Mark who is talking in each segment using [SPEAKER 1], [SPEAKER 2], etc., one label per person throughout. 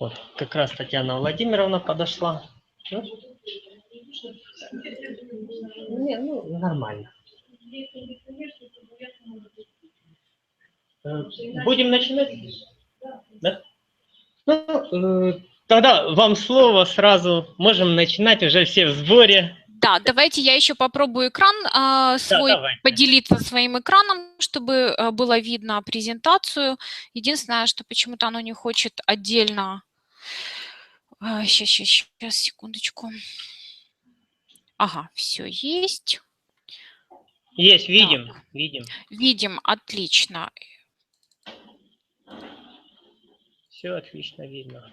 [SPEAKER 1] Вот, как раз Татьяна Владимировна подошла. Ну, не, ну, нормально. Будем начинать? Да? Ну, тогда вам слово сразу. Можем начинать, уже все в сборе.
[SPEAKER 2] Да, давайте я еще попробую экран свой,
[SPEAKER 1] давайте.
[SPEAKER 2] поделиться своим экраном, чтобы было видно презентацию. Единственное, что почему-то оно не хочет отдельно. Сейчас, секундочку. Ага, все есть.
[SPEAKER 1] Есть, видим,
[SPEAKER 2] Так.
[SPEAKER 1] видим.
[SPEAKER 2] Видим, отлично.
[SPEAKER 1] Все отлично видно.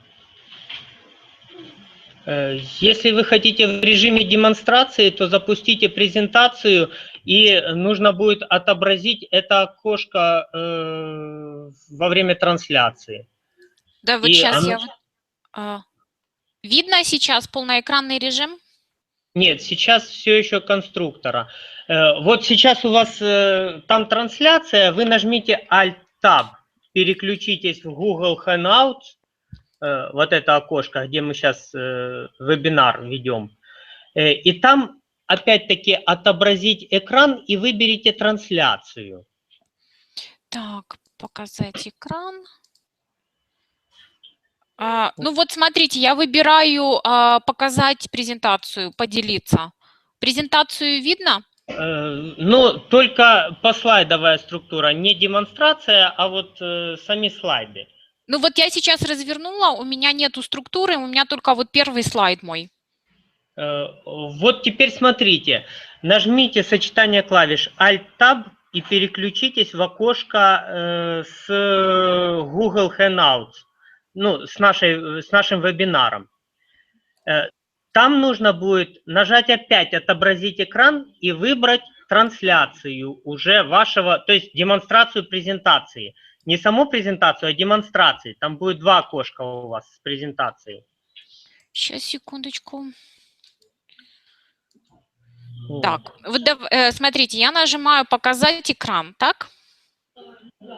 [SPEAKER 1] Если вы хотите в режиме демонстрации, то запустите презентацию, и нужно будет отобразить это окошко во время трансляции.
[SPEAKER 2] Да, вот
[SPEAKER 1] и
[SPEAKER 2] сейчас
[SPEAKER 1] оно...
[SPEAKER 2] видно сейчас полноэкранный режим?
[SPEAKER 1] Нет, сейчас все еще конструктора. Вот сейчас у вас там трансляция, вы нажмите Alt-Tab, переключитесь в Google Hangouts, вот это окошко, где мы сейчас вебинар ведем. И там опять-таки отобразить экран и выберите трансляцию.
[SPEAKER 2] Так, показать экран. Ну вот смотрите, я выбираю показать презентацию, поделиться. Презентацию видно?
[SPEAKER 1] Ну, только послайдовая структура, не демонстрация, а вот сами слайды.
[SPEAKER 2] Ну вот я сейчас развернула, у меня нету структуры, у меня только вот первый слайд мой.
[SPEAKER 1] Вот теперь смотрите, нажмите сочетание клавиш Alt-Tab и переключитесь в окошко с Google Hangouts, ну, с нашим вебинаром. Там нужно будет нажать опять «Отобразить экран» и выбрать трансляцию уже вашего, то есть демонстрацию презентации. Не саму презентацию, а демонстрации. Там будет два окошка у вас с презентацией.
[SPEAKER 2] Сейчас, секундочку. Так, вот смотрите, я нажимаю «Показать экран», так?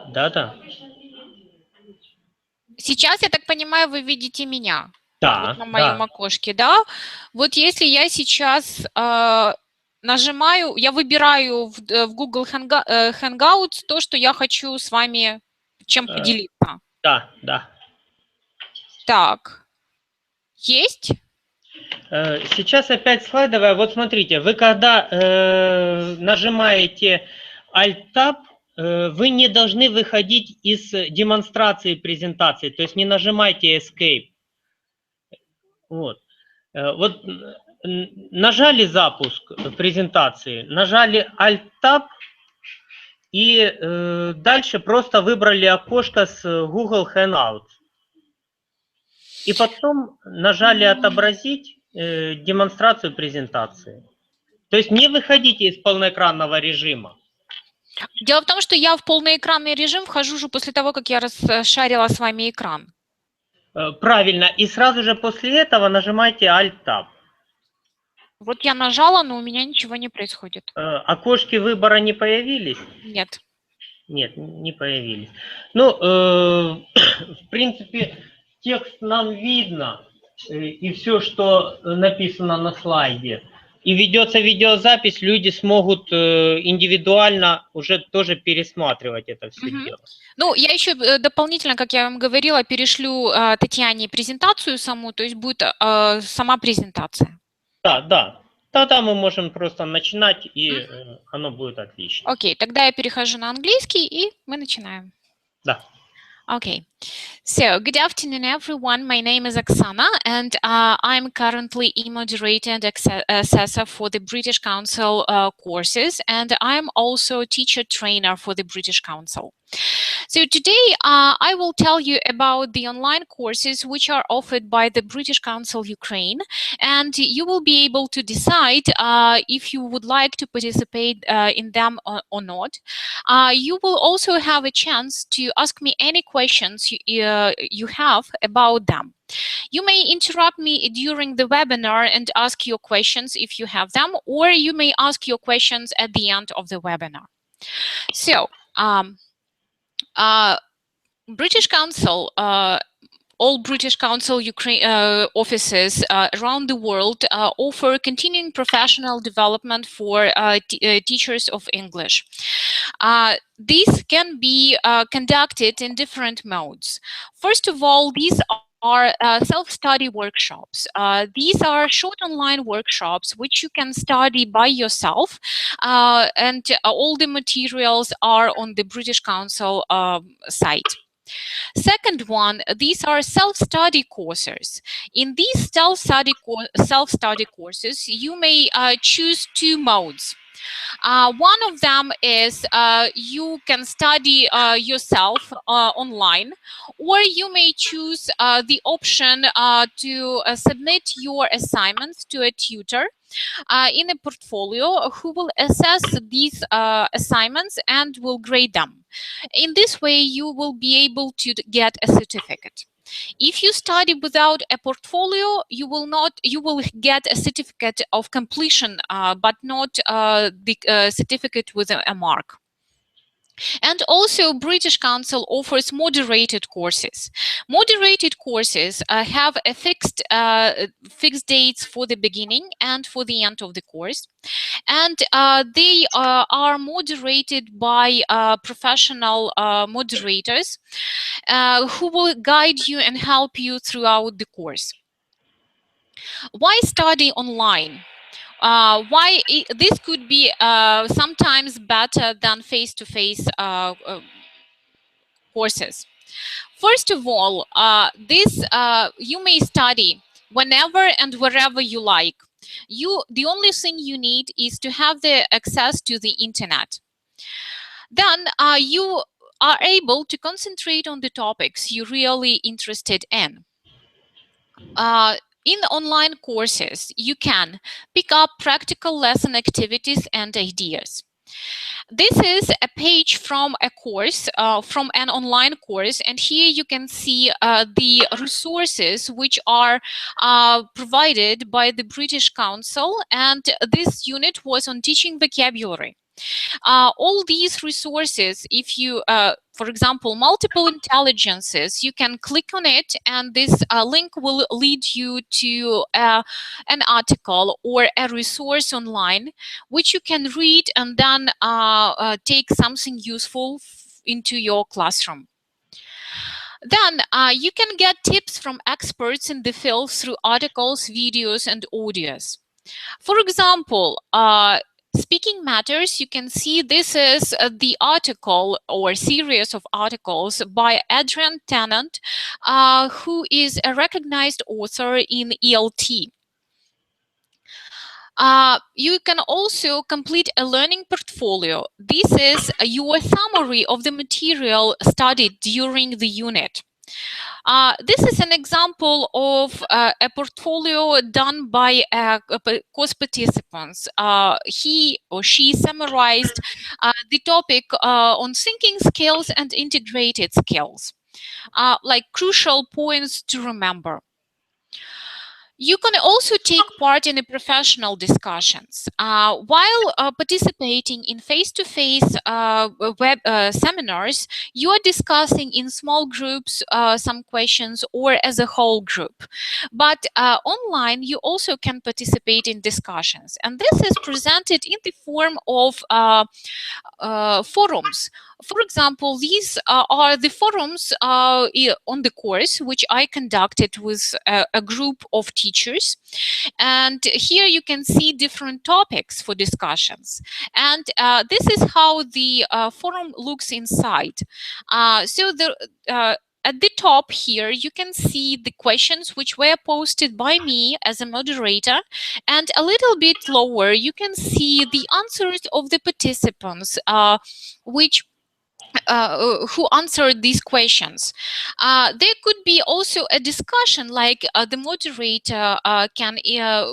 [SPEAKER 1] Да.
[SPEAKER 2] Сейчас, я так понимаю, вы видите меня.
[SPEAKER 1] Да,
[SPEAKER 2] вот на моем окошке, да? Вот если я сейчас нажимаю, я выбираю в Google Hangouts то, что я хочу с вами чем поделиться.
[SPEAKER 1] Да.
[SPEAKER 2] Так, есть?
[SPEAKER 1] Сейчас опять слайдовая. Вот смотрите, вы когда нажимаете Alt-Tab, вы не должны выходить из демонстрации презентации, то есть не нажимайте Escape. Вот нажали запуск презентации, нажали Alt-Tab и дальше просто выбрали окошко с Google Hangouts. И потом нажали «Отобразить демонстрацию презентации». То есть не выходите из полноэкранного режима.
[SPEAKER 2] Дело в том, что я в полноэкранный режим вхожу уже после того, как я расшарила с вами экран.
[SPEAKER 1] Правильно. И сразу же после этого нажимайте Alt-Tab.
[SPEAKER 2] Вот я нажала, но у меня ничего не происходит.
[SPEAKER 1] Окошки выбора не появились?
[SPEAKER 2] Нет.
[SPEAKER 1] Нет, не появились. Ну, в принципе, текст нам видно, и все, что написано на слайде. И ведется видеозапись, люди смогут индивидуально уже тоже пересматривать это все дело.
[SPEAKER 2] Ну, я еще дополнительно, как я вам говорила, перешлю Татьяне презентацию саму, то есть будет сама презентация.
[SPEAKER 1] Да. Тогда мы можем просто начинать, и оно будет отлично.
[SPEAKER 2] Окей, тогда я перехожу на английский, и мы начинаем.
[SPEAKER 1] Да.
[SPEAKER 2] Okay, so good afternoon, everyone. My name is Oksana, and I'm currently e-moderator and assessor for the British Council courses, and I'm also a teacher trainer for the British Council. So today I will tell you about the online courses which are offered by the British Council Ukraine, and you will be able to decide if you would like to participate in them or not. You will also have a chance to ask me any questions you have about them. You may interrupt me during the webinar and ask your questions if you have them, or you may ask your questions at the end of the webinar. So, British Council all British Council offices around the world offer continuing professional development for teachers of English. These can be conducted in different modes. First of all, these are self-study workshops. These are short online workshops which you can study by yourself, and all the materials are on the British Council site. Second one, these are self-study courses. In these self-study courses, you may choose two modes. One of them is you can study yourself online, or you may choose the option to submit your assignments to a tutor in a portfolio who will assess these assignments and will grade them. In this way, you will be able to get a certificate. If you study without a portfolio, you will get a certificate of completion, but not the certificate with a mark. And also, British Council offers moderated courses. Moderated courses have a fixed dates for the beginning and for the end of the course, and they are moderated by professional moderators who will guide you and help you throughout the course. Why study online? This could be sometimes better than face-to-face courses. First of all, you may study whenever and wherever you like. The only thing you need is to have the access to the internet. Then you are able to concentrate on the topics you're really interested in. In online courses, you can pick up practical lesson activities and ideas. This is a page from a course, from an online course, and here you can see the resources which are provided by the British Council, and this unit was on teaching vocabulary. All these resources, if you, for example, multiple intelligences, you can click on it, and this link will lead you to an article or a resource online, which you can read and then take something useful into your classroom. Then you can get tips from experts in the field through articles, videos, and audios. For example, Speaking Matters, you can see this is the article or series of articles by Adrian Tennant, who is a recognized author in ELT. You can also complete a learning portfolio. This is your summary of the material studied during the unit. This is an example of a portfolio done by course participants. He or she summarized the topic on thinking skills and integrated skills, like crucial points to remember. You can also take part in professional discussions. While participating in face-to-face web seminars, you are discussing in small groups some questions or as a whole group. But online, you also can participate in discussions. And this is presented in the form of forums. For example, these are the forums on the course, which I conducted with a group of teachers. And here you can see different topics for discussions. And this is how the forum looks inside. At the top here, you can see the questions which were posted by me as a moderator, and a little bit lower, you can see the answers of the participants, who answered these questions. There could be also a discussion, like the moderator can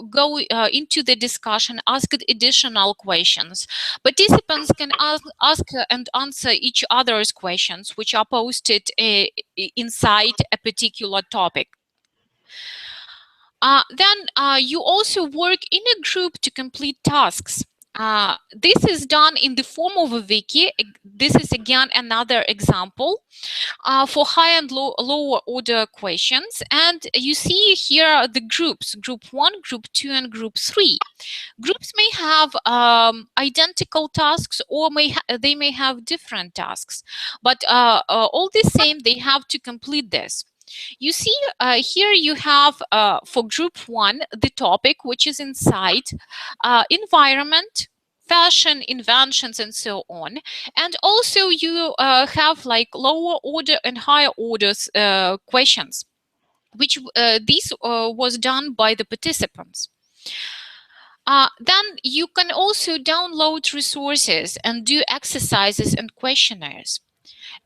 [SPEAKER 2] go into the discussion, ask additional questions. Participants can ask and answer each other's questions, which are posted inside a particular topic. Then you also work in a group to complete tasks. This is done in the form of a wiki. This is again another example for high and lower order questions. And you see here are the groups, group 1, group 2, and group 3. Groups may have identical tasks, or they may have different tasks, but all the same, they have to complete this. You see here you have for group 1 the topic, which is inside environment, fashion, inventions, and so on. And also you have like lower order and higher orders questions, which this was done by the participants. Then you can also download resources and do exercises and questionnaires.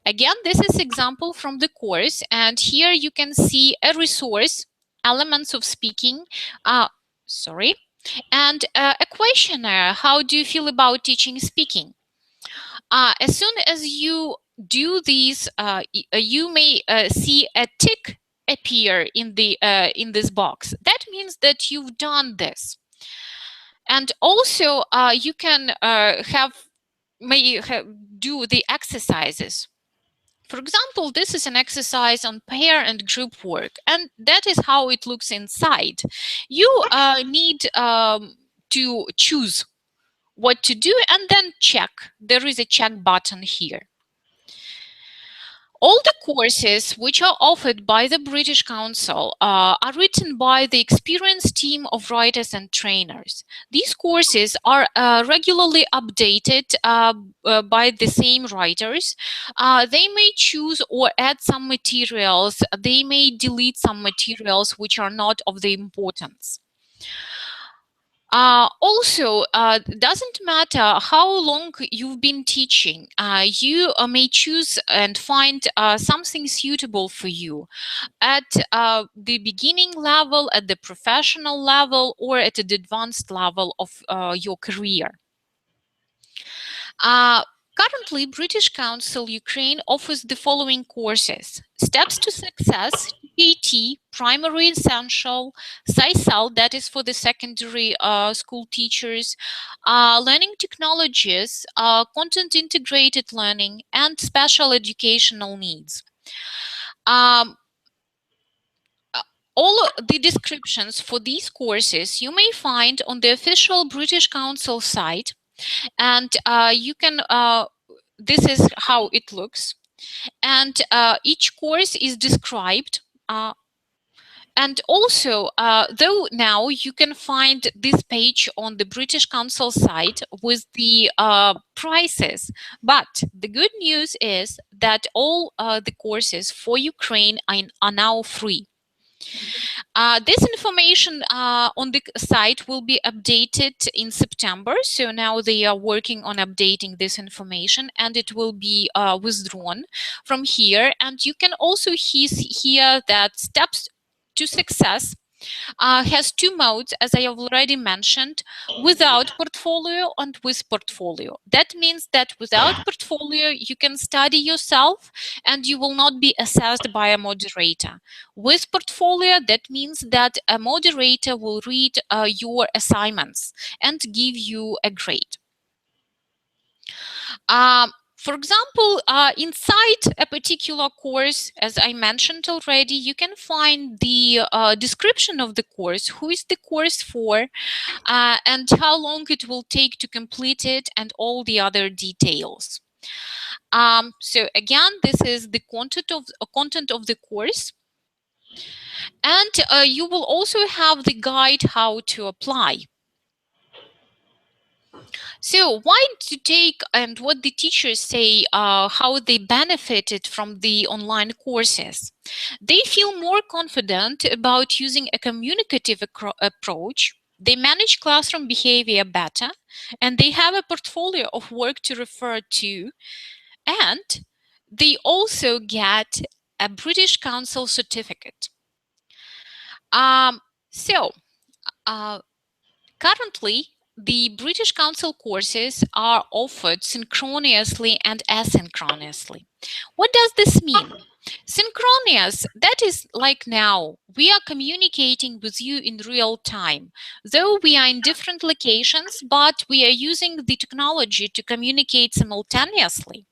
[SPEAKER 2] Again, this is example from the course, and here you can see a resource, elements of speaking, and a questionnaire, how do you feel about teaching speaking? As soon as you do these, you may see a tick appear in this box. That means that you've done this. And also you can do the exercises. For example, this is an exercise on pair and group work, and that is how it looks inside. You need to choose what to do and then check. There is a check button here. All the courses which are offered by the British Council are written by the experienced team of writers and trainers. These courses are regularly updated by the same writers. They may choose or add some materials. They may delete some materials which are not of the importance. Also, doesn't matter how long you've been teaching, you may choose and find something suitable for you at the beginning level, at the professional level, or at the advanced level of your career. Currently, British Council Ukraine offers the following courses: Steps to Success, TET, Primary Essential, SciSal, that is for the secondary school teachers, Learning Technologies, Content Integrated Learning, and Special Educational Needs. All the descriptions for these courses you may find on the official British Council site. And you can, this is how it looks. And each course is described. And also, though now you can find this page on the British Council site with the prices, but the good news is that all the courses for Ukraine are now free. This information on the site will be updated in September. So now they are working on updating this information, and it will be withdrawn from here. And you can also hear that Steps to Success has two modes, as I have already mentioned, without portfolio and with portfolio. That means that without portfolio, you can study yourself and you will not be assessed by a moderator. With portfolio, that means that a moderator will read your assignments and give you a grade. For example, inside a particular course, as I mentioned already, you can find the description of the course, who is the course for, and how long it will take to complete it, and all the other details. So again, this is the content of the course. And you will also have the guide how to apply. So why to take, and what the teachers say, how they benefited from the online courses? They feel more confident about using a communicative approach. They manage classroom behavior better, and they have a portfolio of work to refer to. And they also get a British Council certificate. Currently, the British Council courses are offered synchronously and asynchronously. What does this mean? Synchronous, that is like now, we are communicating with you in real time. Though we are in different locations, but we are using the technology to communicate simultaneously.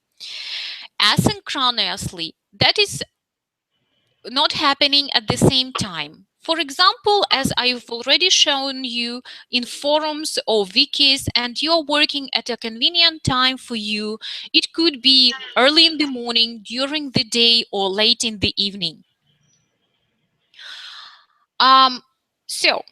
[SPEAKER 2] Asynchronously, that is not happening at the same time. For example, as I've already shown you in forums or wikis, and you're working at a convenient time for you, it could be early in the morning, during the day, or late in the evening. So,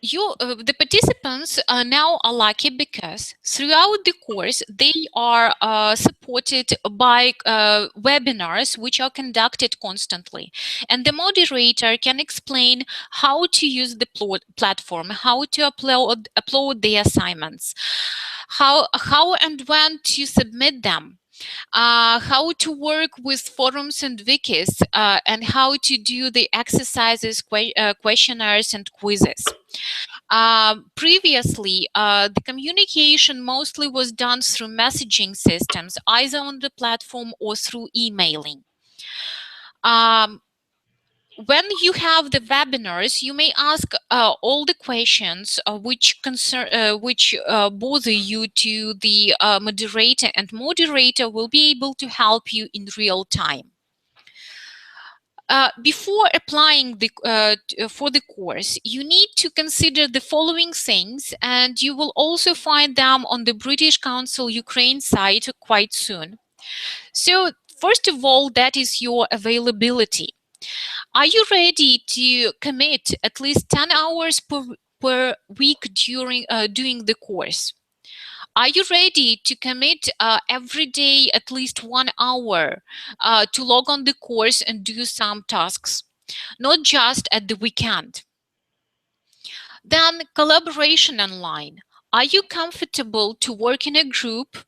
[SPEAKER 2] the participants now are lucky because throughout the course they are supported by webinars which are conducted constantly, and the moderator can explain how to use the platform, how to upload the assignments, how and when to submit them, how to work with forums and wikis, and how to do the exercises, questionnaires and quizzes. Previously, the communication mostly was done through messaging systems, either on the platform or through emailing. When you have the webinars, you may ask all the questions which bother you to the moderator, and moderator will be able to help you in real time. Before applying for the course, you need to consider the following things, and you will also find them on the British Council Ukraine site quite soon. So, first of all, that is your availability. Are you ready to commit at least 10 hours per week during the course? Are you ready to commit every day at least 1 hour to log on the course and do some tasks, not just at the weekend? Then collaboration online. Are you comfortable to work in a group?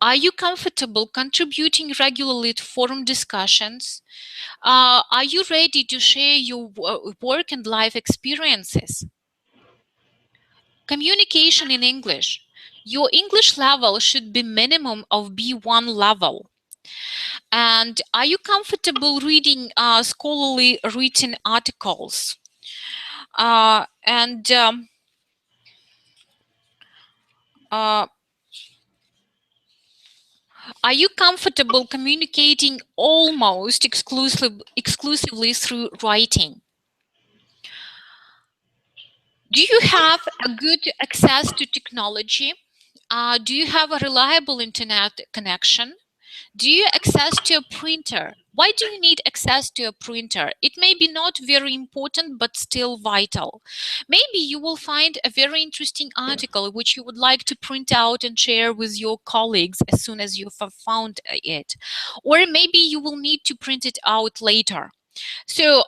[SPEAKER 2] Are you comfortable contributing regularly to forum discussions? Are you ready to share your work and life experiences? Communication in English. Your English level should be minimum of B1 level. And are you comfortable reading scholarly written articles? Are you comfortable communicating almost exclusively through writing? Do you have a good access to technology? Do you have a reliable internet connection? Do you access to a printer? Why do you need access to a printer? It may be not very important, but still vital. Maybe you will find a very interesting article which you would like to print out and share with your colleagues as soon as you have found it. Or maybe you will need to print it out later. So,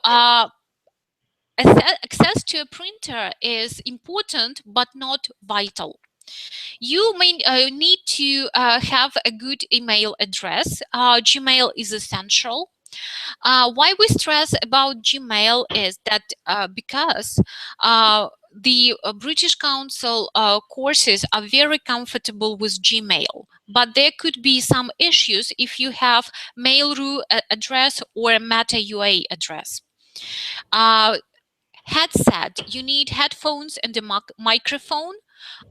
[SPEAKER 2] access to a printer is important, but not vital. You may need to have a good email address. Gmail is essential. Why we stress about Gmail is that because the British Council courses are very comfortable with Gmail, but there could be some issues if you have Mail.ru address or a Meta UA address. Headset, you need headphones and a microphone.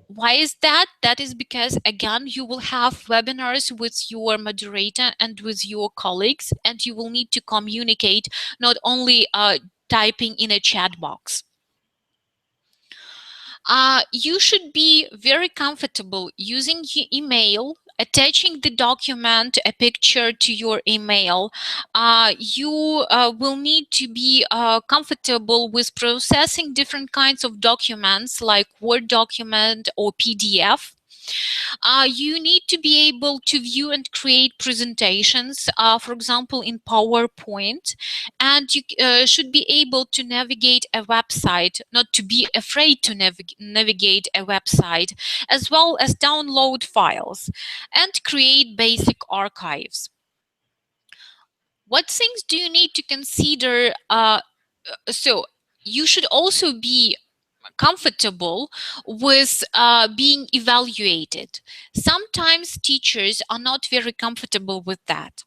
[SPEAKER 2] Why is that? That is because, again, you will have webinars with your moderator and with your colleagues, and you will need to communicate, not only typing in a chat box. You should be very comfortable using your email, attaching the document, a picture to your email. You will need to be comfortable with processing different kinds of documents like Word document or PDF. You need to be able to view and create presentations, for example, in PowerPoint, and you should be able to navigate a website, not to be afraid to navigate a website, as well as download files and create basic archives. What things do you need to consider? So you should also be comfortable with being evaluated. Sometimes teachers are not very comfortable with that.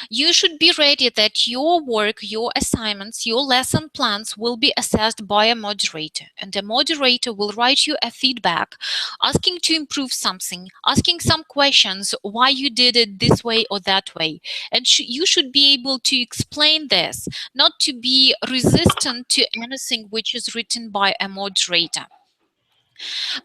[SPEAKER 2] You should be ready that your work, your assignments, your lesson plans will be assessed by a moderator, and the moderator will write you a feedback asking to improve something, asking some questions why you did it this way or that way, and you should be able to explain this, not to be resistant to anything which is written by a moderator.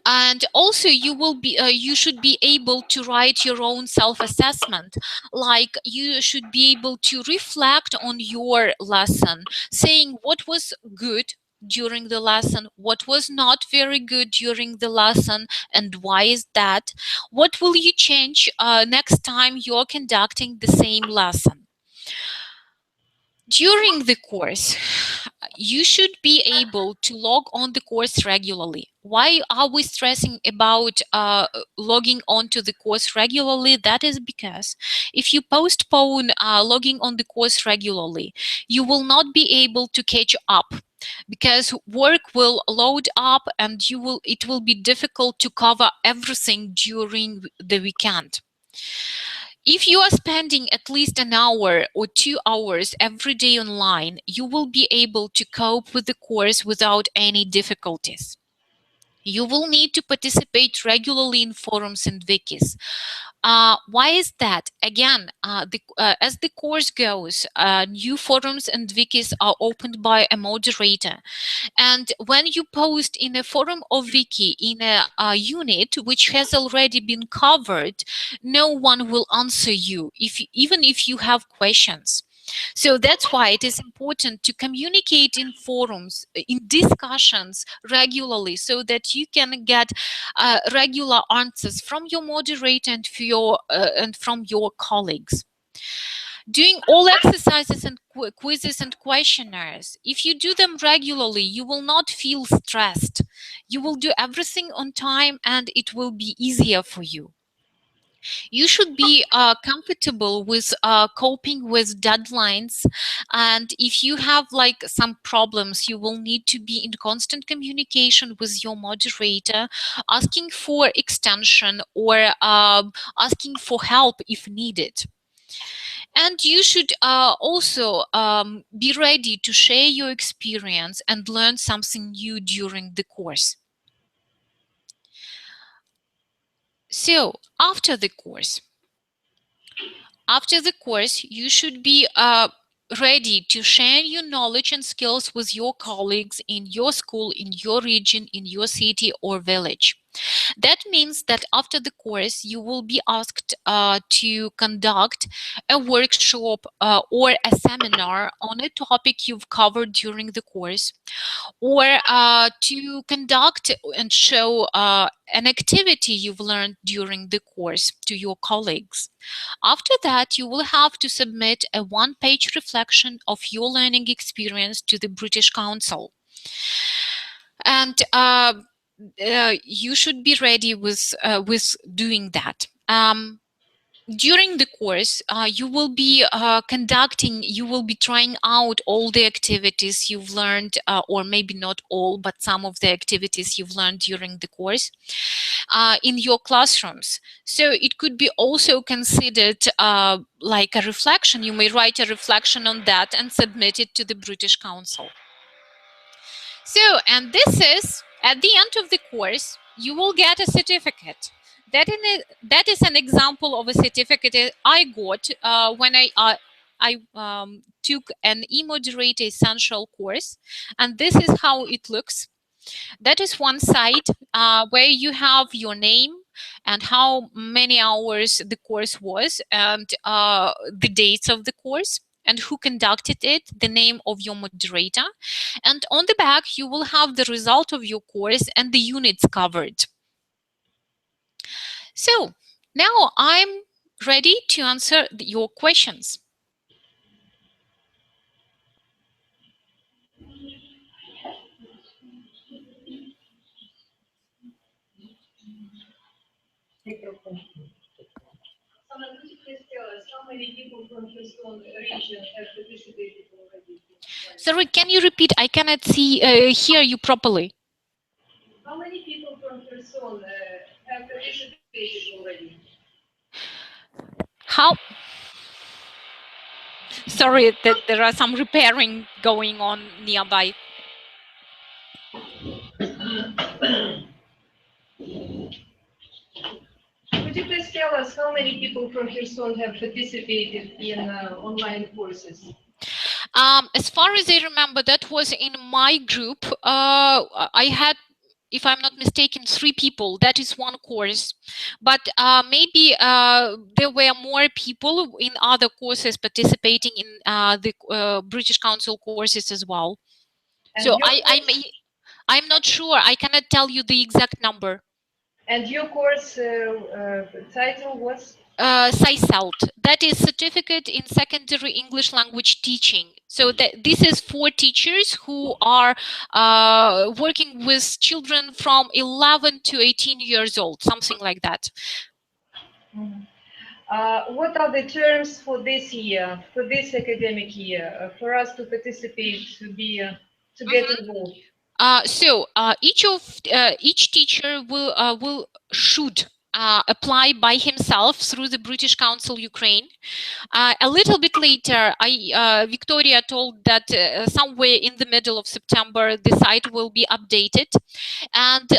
[SPEAKER 2] And also you should be able to write your own self-assessment, like you should be able to reflect on your lesson, saying what was good during the lesson, what was not very good during the lesson, and why is that, what will you change next time you're conducting the same lesson. During the course, you should be able to log on the course regularly. Why are we stressing about logging on to the course regularly? That is because if you postpone logging on the course regularly, you will not be able to catch up, because work will load up and it will be difficult to cover everything during the weekend. If you are spending at least an hour or 2 hours every day online, you will be able to cope with the course without any difficulties. You will need to participate regularly in forums and wikis. Why is that? Again, as the course goes, new forums and wikis are opened by a moderator. And when you post in a forum or wiki in a unit which has already been covered, no one will answer you, even if you have questions. So that's why it is important to communicate in forums, in discussions regularly, so that you can get regular answers from your moderator and from your colleagues. Doing all exercises and quizzes and questionnaires, if you do them regularly, you will not feel stressed. You will do everything on time and it will be easier for you. You should be comfortable with coping with deadlines, and if you have like some problems, you will need to be in constant communication with your moderator, asking for extension or asking for help if needed. And you should also be ready to share your experience and learn something new during the course. So after the course, you should be ready to share your knowledge and skills with your colleagues in your school, in your region, in your city or village. That means that after the course, you will be asked to conduct a workshop or a seminar on a topic you've covered during the course, or to conduct and show an activity you've learned during the course to your colleagues. After that, you will have to submit a one-page reflection of your learning experience to the British Council. And you should be ready with doing that. During the course, you will be trying out all the activities you've learned, or maybe not all, but some of the activities you've learned during the course in your classrooms. So it could be also considered like a reflection. You may write a reflection on that and submit it to the British Council. So, and this is, at the end of the course, you will get a certificate. That is an example of a certificate I got when I took an e-moderator essential course, and this is how it looks. That is one side where you have your name and how many hours the course was, and the dates of the course, and who conducted it, the name of your moderator. And on the back, you will have the result of your course and the units covered. So now I'm ready to answer your questions. Sorry, can you repeat? I cannot hear you properly.
[SPEAKER 3] Kherson have participated already?
[SPEAKER 2] How? Sorry, that there are some repairing going on nearby.
[SPEAKER 3] Could you please tell us how many people from Kherson have participated in online courses?
[SPEAKER 2] As far as I remember, that was in my group. I had, if I'm not mistaken, 3 people. That is one course. But maybe there were more people in other courses participating in the British Council courses as well.
[SPEAKER 3] And
[SPEAKER 2] So I'm not sure. I cannot tell you the exact number.
[SPEAKER 3] And your course title was?
[SPEAKER 2] CISELT, that is Certificate in Secondary English Language Teaching. So this is for teachers who are working with children from 11 to 18 years old, something like that.
[SPEAKER 3] Mm-hmm. What are the terms for this year, for this academic year, for us to participate, to get involved?
[SPEAKER 2] Each teacher should apply by himself through the British Council Ukraine. A little bit later, Victoria told that somewhere in the middle of September, the site will be updated, and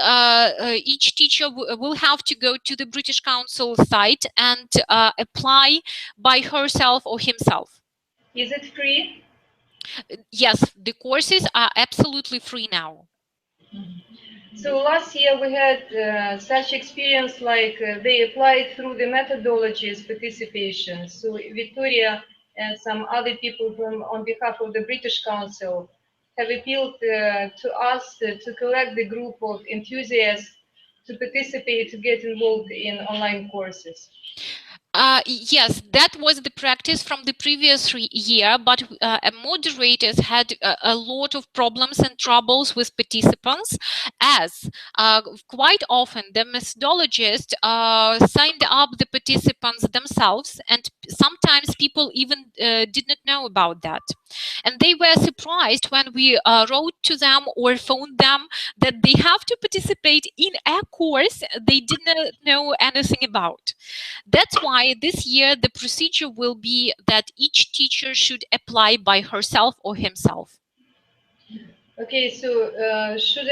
[SPEAKER 2] each teacher will have to go to the British Council site and apply by herself or himself.
[SPEAKER 3] Is it free?
[SPEAKER 2] Yes, the courses are absolutely free now.
[SPEAKER 3] So last year we had such experience, like they applied through the methodologies participation. So Victoria and some other people on behalf of the British Council have appealed to us to collect the group of enthusiasts to participate, to get involved in online courses.
[SPEAKER 2] Yes, that was the practice from the previous year, but moderators had a lot of problems and troubles with participants, as quite often the methodologists signed up the participants themselves, and sometimes people even did not know about that. And they were surprised when we wrote to them or phoned them that they have to participate in a course they did not know anything about. That's why this year the procedure will be that each teacher should apply by herself or himself.
[SPEAKER 3] Okay, so should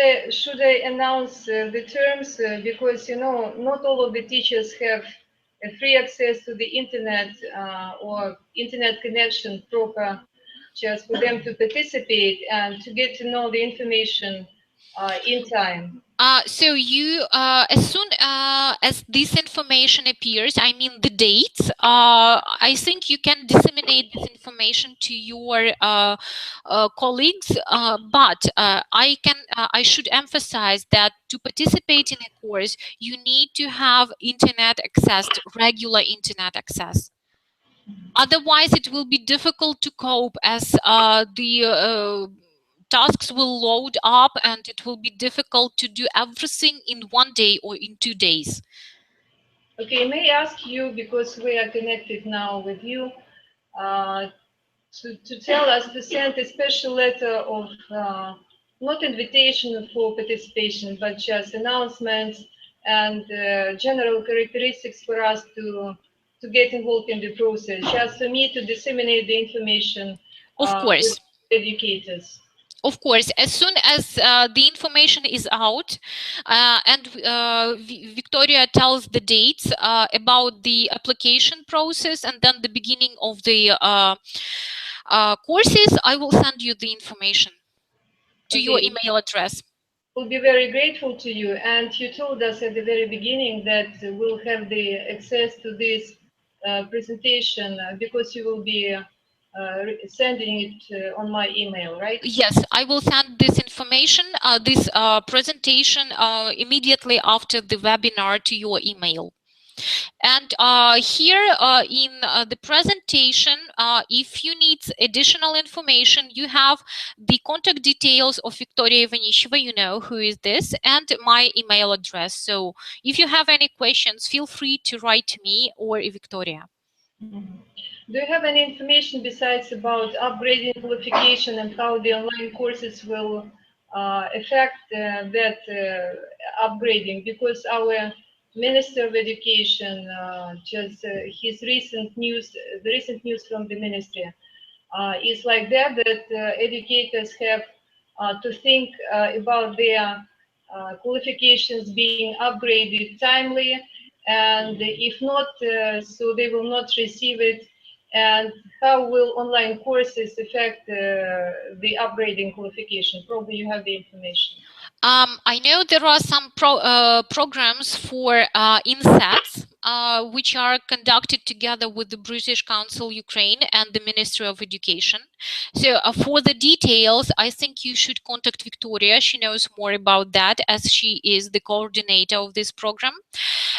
[SPEAKER 3] I announce the terms, because not all of the teachers have free access to the internet or internet connection proper, just for them to participate and to get to know the information in time.
[SPEAKER 2] So you, as soon as this information appears, I mean the dates, I think you can disseminate this information to your colleagues. But I should emphasize that to participate in a course, you need to have internet access, regular internet access. Otherwise, it will be difficult to cope, as the tasks will load up and it will be difficult to do everything in 1 day or in 2 days.
[SPEAKER 3] Okay, may I ask you, because we are connected now with you, to tell us, to send a special letter of not invitation for participation, but just announcements and general characteristics for us to get involved in the process, just for me to disseminate the information
[SPEAKER 2] Of course.
[SPEAKER 3] with educators.
[SPEAKER 2] Of course, as soon as the information is out and Victoria tells the dates about the application process and then the beginning of the courses, I will send you the information to your email address.
[SPEAKER 3] We'll be very grateful to you. And you told us at the very beginning that we'll have the access to this presentation because you will be sending it on my email, right?
[SPEAKER 2] Yes, I will send this information, this presentation immediately after the webinar to your email. And here in the presentation, if you need additional information, you have the contact details of Victoria Ivanisheva, you know who is this, and my email address. So if you have any questions, feel free to write to me or Victoria.
[SPEAKER 3] Mm-hmm. Do you have any information besides about upgrading qualification and how the online courses will affect that upgrading, because our Minister of Education the recent news from the ministry is like that educators have to think about their qualifications being upgraded timely, and if not, so they will not receive it. And how will online courses affect the upgrading qualification? Probably you have the information.
[SPEAKER 2] I know there are some programs for INSATs, which are conducted together with the British Council Ukraine and the Ministry of Education. So for the details, I think you should contact Victoria. She knows more about that, as she is the coordinator of this program.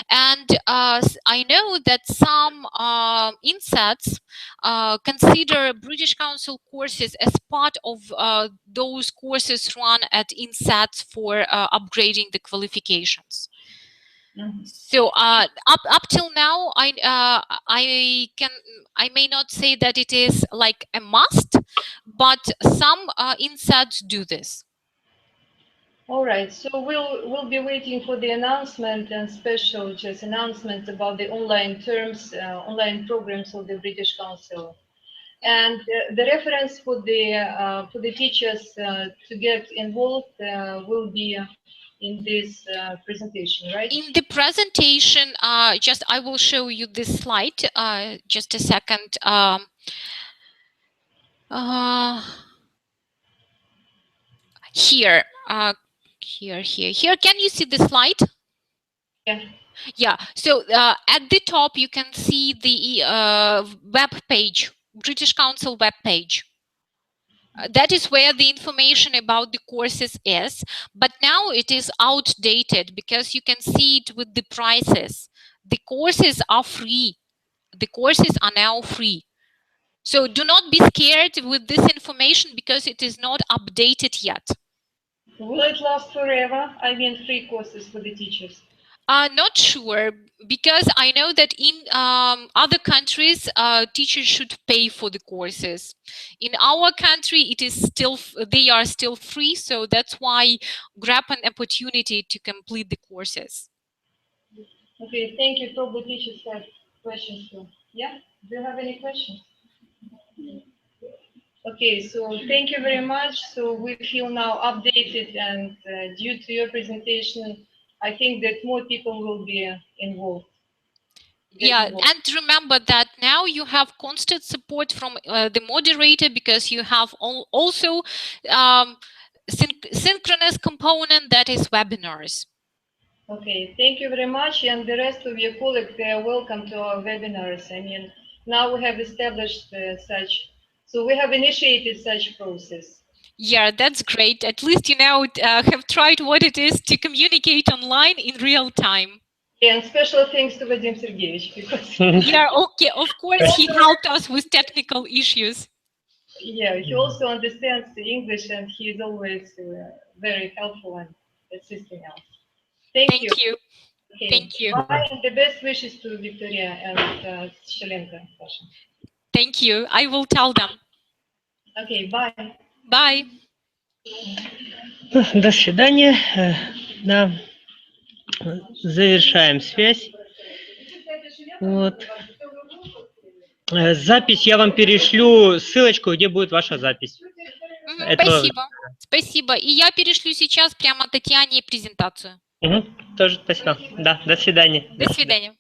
[SPEAKER 2] And I know that some INSATs consider British Council courses as part of those courses run at INSATs for upgrading the qualifications. So up till now, I may not say that it is like a must, but some INSATs do this.
[SPEAKER 3] All right, so we'll be waiting for the announcement and special announcement about the online terms, online programs of the British Council, and the reference for the teachers to get involved will be in this presentation, right?
[SPEAKER 2] In the presentation, I will show you this slide. Just a second. Here. Here. Can you see the slide?
[SPEAKER 3] Yeah.
[SPEAKER 2] Yeah. So at the top, you can see the web page, British Council web page. That is where the information about the courses is, but now it is outdated because you can see it with the prices. The courses are free. The courses are now free. So do not be scared with this information because it is not updated yet.
[SPEAKER 3] Will it last forever? I mean, free courses for the teachers.
[SPEAKER 2] Not sure, because I know that in other countries, teachers should pay for the courses. In our country, they are still free, so that's why grab an opportunity to complete the courses.
[SPEAKER 3] Okay, thank you. Probably teachers have questions too. Yeah, do you have any questions? Okay, so thank you very much. So we feel now updated, and due to your presentation, I think that more people will be involved.
[SPEAKER 2] Yeah, and remember that now you have constant support from the moderator, because you have also synchronous component, that is webinars.
[SPEAKER 3] Okay, thank you very much. And the rest of your colleagues, they are welcome to our webinars. I mean, now we have established so we have initiated such process.
[SPEAKER 2] Yeah, that's great. At least you now have tried what it is to communicate online in real time.
[SPEAKER 3] Yeah, and special thanks to Vadim Sergeyevich, because
[SPEAKER 2] yeah, okay, of course he helped us with technical issues.
[SPEAKER 3] Yeah, he also understands the English, and he is always very helpful and assisting us. Thank you. Okay.
[SPEAKER 2] Thank you.
[SPEAKER 3] Bye, and the best wishes to Victoria and Shelenka.
[SPEAKER 2] Thank you. I will tell them.
[SPEAKER 3] Okay, bye.
[SPEAKER 2] Bye.
[SPEAKER 1] До свидания. Да. Завершаем связь. Вот. Запись я вам перешлю, ссылочку, где будет ваша запись.
[SPEAKER 2] Спасибо. Спасибо. И я перешлю сейчас прямо Татьяне презентацию.
[SPEAKER 1] Тоже спасибо. Да, до свидания.
[SPEAKER 2] До свидания.